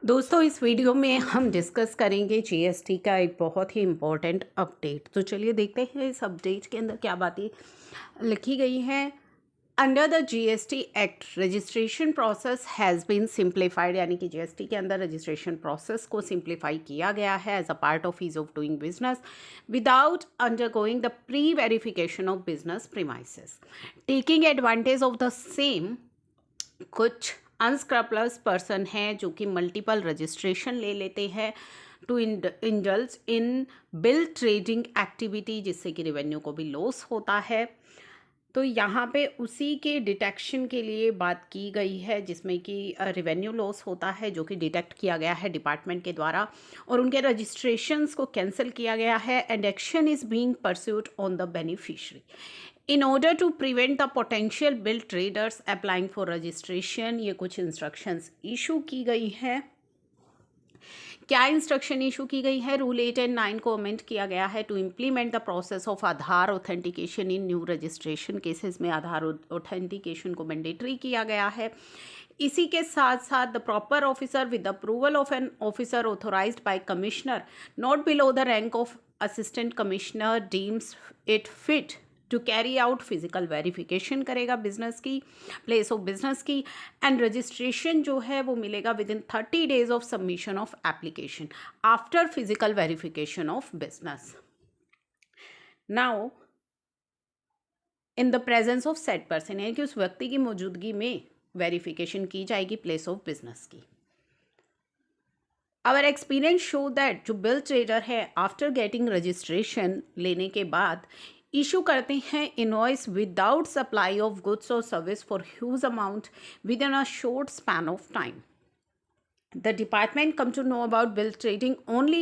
दोस्तों इस वीडियो में हम डिस्कस करेंगे जीएसटी का एक बहुत ही इम्पोर्टेंट अपडेट। तो चलिए देखते हैं इस अपडेट के अंदर क्या बातें लिखी गई हैं। Under the GST act registration process has been simplified, यानी कि जीएसटी के अंदर रजिस्ट्रेशन प्रोसेस को सिंप्लीफाई किया गया है as a part of ease of doing business without undergoing the pre verification of business premises. Taking advantage of the same, कुछ unscrupulous person हैं जो कि मल्टीपल रजिस्ट्रेशन ले लेते हैं to indulge in bill trading activity, जिससे कि revenue को भी लॉस होता है। तो यहाँ पे उसी के डिटेक्शन के लिए बात की गई है, जिसमें कि रेवेन्यू लॉस होता है जो कि डिटेक्ट किया गया है डिपार्टमेंट के द्वारा और उनके रजिस्ट्रेशंस को कैंसिल किया गया है and action is being pursued on the beneficiary in order to prevent the potential bill traders applying for registration. ये कुछ इंस्ट्रक्शंस इशू की गई है। क्या इंस्ट्रक्शन इशू की गई है? रूल 8 एंड 9 को अमेंड किया गया है to implement the process of Aadhaar authentication in new registration cases में आधार ऑथेंटिकेशन को मैंडेटरी किया गया है। इसी के साथ साथ the proper officer with approval of an officer authorized by commissioner not below the rank of assistant commissioner deems it fit to carry out physical verification करेगा बिजनेस की, प्लेस ऑफ बिजनेस की, एंड रजिस्ट्रेशन जो है वो मिलेगा within 30 days of submission of application after physical verification of business. Now in the presence of set person, यानी कि उस व्यक्ति की मौजूदगी में वेरिफिकेशन की जाएगी प्लेस ऑफ बिजनेस की। आवर एक्सपीरियंस शो दैट जो बिल ट्रेडर है आफ्टर गेटिंग रजिस्ट्रेशन लेने के बाद इशू करते हैं invoice without supply of goods और service for huge amount within a short span of time. The department come to know about bill trading only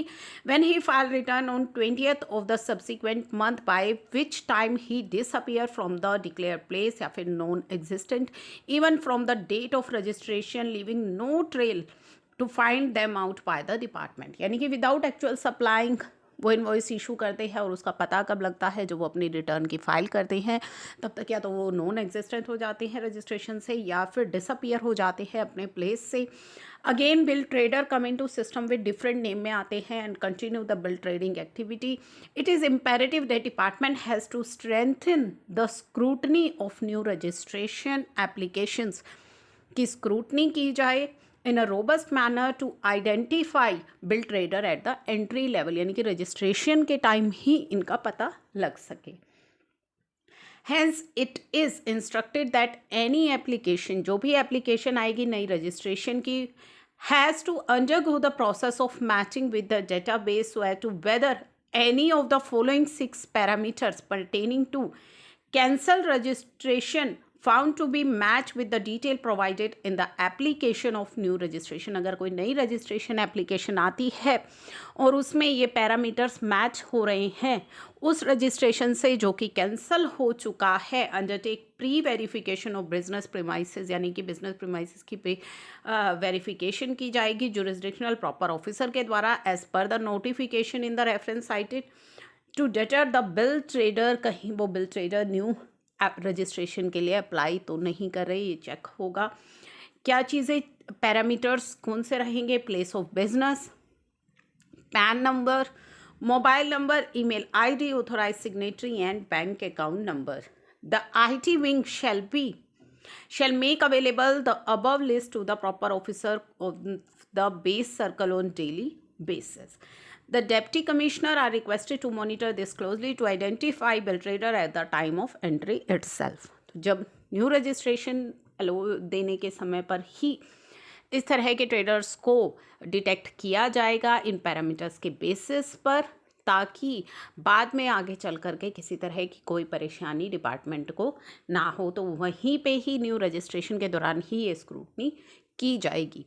when he filed return on 20th of the subsequent month, by which time he disappear from the declared place या फिर non-existent even from the date of registration, leaving no trail to find them out by the department। यानी कि without actual supplying वो invoice issue करते हैं और उसका पता कब लगता है, जो वो अपनी रिटर्न की फाइल करते हैं तब तक या तो वो नॉन एग्जिस्टेंट हो जाते हैं रजिस्ट्रेशन से या फिर डिसअपियर हो जाते हैं अपने प्लेस से। Again bill trader come into system with different name में आते हैं and continue the bill trading activity. It is imperative that department has to strengthen the scrutiny of new registration applications, की scrutiny की जाए in a robust manner to identify bill trader at the entry level, यानी कि registration के time ही इनका पता लग सके। Hence it is instructed that any application, जो भी एप्लीकेशन आएगी नई रजिस्ट्रेशन की, has to undergo the process of matching with the database so as to whether any of the following 6 parameters pertaining to cancel registration found to be match with the detail provided in the application of new registration. अगर कोई नई registration application आती है और उसमें ये parameters match हो रहे हैं उस रजिस्ट्रेशन से जो कि कैंसिल हो चुका है, undertake pre verification of business premises, यानी कि बिजनेस प्रीमाइसेस की वेरिफिकेशन की जाएगी जुरिसडिक्शनल प्रॉपर ऑफिसर के द्वारा as per the notification in the reference cited to deter the bill trader. कहीं वो बिल ट्रेडर न्यू रजिस्ट्रेशन के लिए अप्लाई तो नहीं कर रहे, ये चेक होगा। क्या चीज़ें पैरामीटर्स कौन से रहेंगे? Place of business, PAN number, mobile number, email ID, authorize signatory and bank account number. The IT wing shall make available the above list to the proper officer of the base circle on daily basis. The deputy commissioner are requested to monitor this closely to identify bill trader at the time of entry itself। तो जब new registration अलो देने के समय पर ही इस तरह के traders को डिटेक्ट किया जाएगा इन पैरामीटर्स के बेसिस पर, ताकि बाद में आगे चल करके किसी तरह की कोई परेशानी डिपार्टमेंट को ना हो। तो वहीं पे ही न्यू रजिस्ट्रेशन के दौरान ही ये स्क्रूटनी की जाएगी।